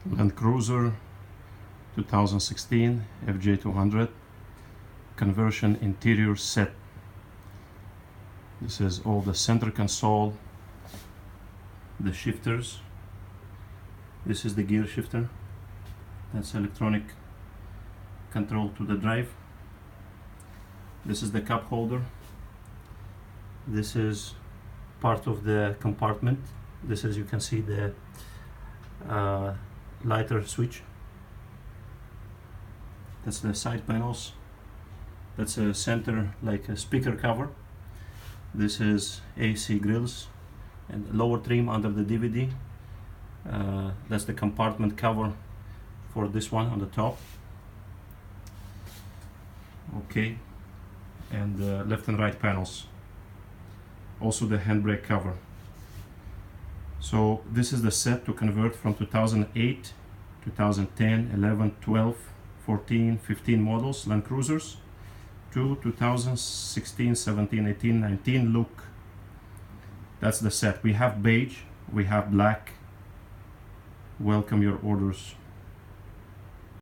LandCruiser 2016 FJ200 conversion interior set. This is all the center console, the shifters. This is the gear shifter. That's electronic control to the drive. This is the cup holder. This is part of the compartment. This is, you can see, the lighter switch. That's the side panels. That's a center, like a speaker cover. This is AC grills and lower trim under the DVD. That's the compartment cover for this one on the top. Okay, and left and right panels. Also the handbrake cover. So this is the set to convert from 2008, 2010, 11, 12, 14, 15 models Land Cruisers to 2016, 17, 18, 19 look. That's the set. We have beige, we have black. Welcome your orders.